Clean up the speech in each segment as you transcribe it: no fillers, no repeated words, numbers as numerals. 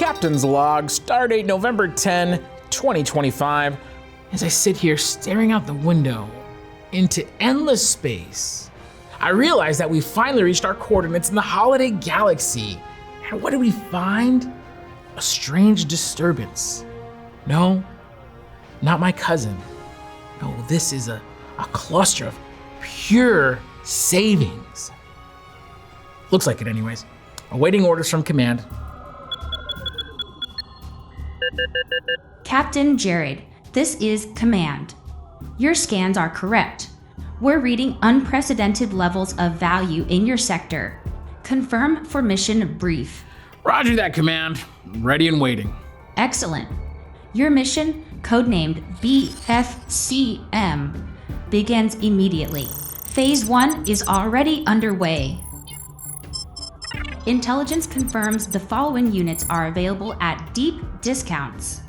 Captain's log, stardate November 10, 2025. As I sit here staring out the window into endless space, I realize that we finally reached our coordinates in the holiday galaxy. And what do we find? A strange disturbance. No, not my cousin. No, this is a cluster of pure savings. Looks like it anyways. Awaiting orders from command. Captain Jared, this is command. Your scans are correct. We're reading unprecedented levels of value in your sector. Confirm for mission brief. Roger that, command. Ready and waiting. Excellent. Your mission, codenamed BFCM, begins immediately. Phase 1 is already underway. Intelligence confirms the following units are available at deep discounts.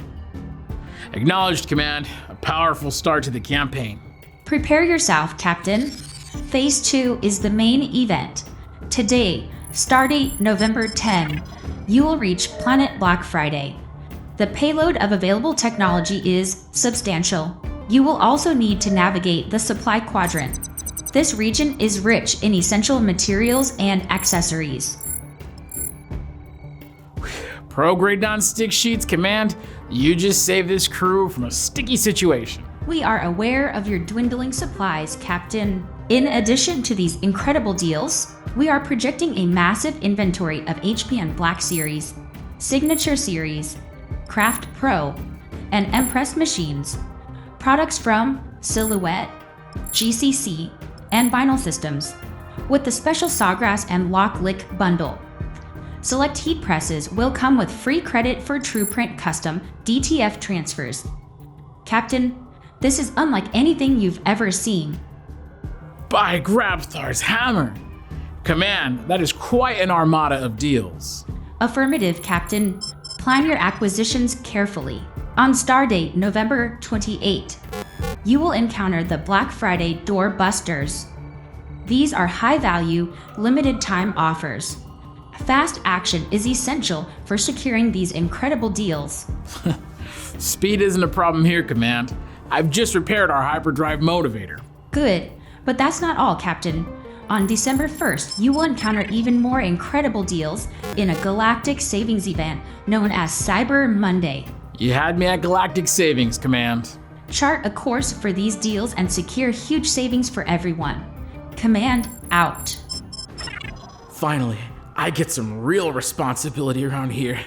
Acknowledged, command. A powerful start to the campaign. Prepare yourself, Captain. Phase 2 is the main event. Today, stardate November 10, you will reach Planet Black Friday. The payload of available technology is substantial. You will also need to navigate the supply quadrant. This region is rich in essential materials and accessories. Prograde non-stick sheets, command. You just saved this crew from a sticky situation. We are aware of your dwindling supplies, Captain. In addition to these incredible deals, we are projecting a massive inventory of HPN Black Series, Signature Series, Craft Pro, and Empress machines. Products from Silhouette, GCC, and Vinyl Systems, with the special Sawgrass and Lock-Lick bundle. Select heat presses will come with free credit for TruePrint custom DTF transfers. Captain, this is unlike anything you've ever seen. By Grabthar's hammer! Command, that is quite an armada of deals. Affirmative, Captain. Plan your acquisitions carefully. On stardate November 28, you will encounter the Black Friday Doorbusters. These are high-value, limited-time offers. Fast action is essential for securing these incredible deals. Speed isn't a problem here, command. I've just repaired our hyperdrive motivator. Good, but that's not all, Captain. On December 1st, you will encounter even more incredible deals in a Galactic savings event known as Cyber Monday. You had me at Galactic savings, command. Chart a course for these deals and secure huge savings for everyone. Command out. Finally, I get some real responsibility around here.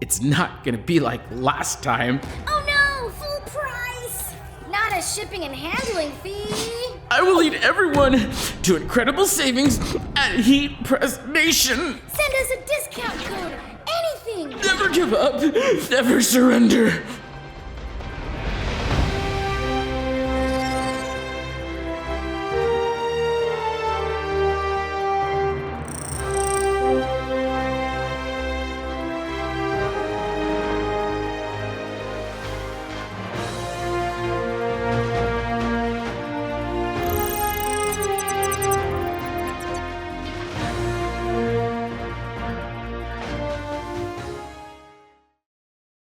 It's not gonna be like last time. Oh no, full price! Not a shipping and handling fee! I will lead everyone to incredible savings at Heat Press Nation. Send us a discount code, anything! Never give up, never surrender.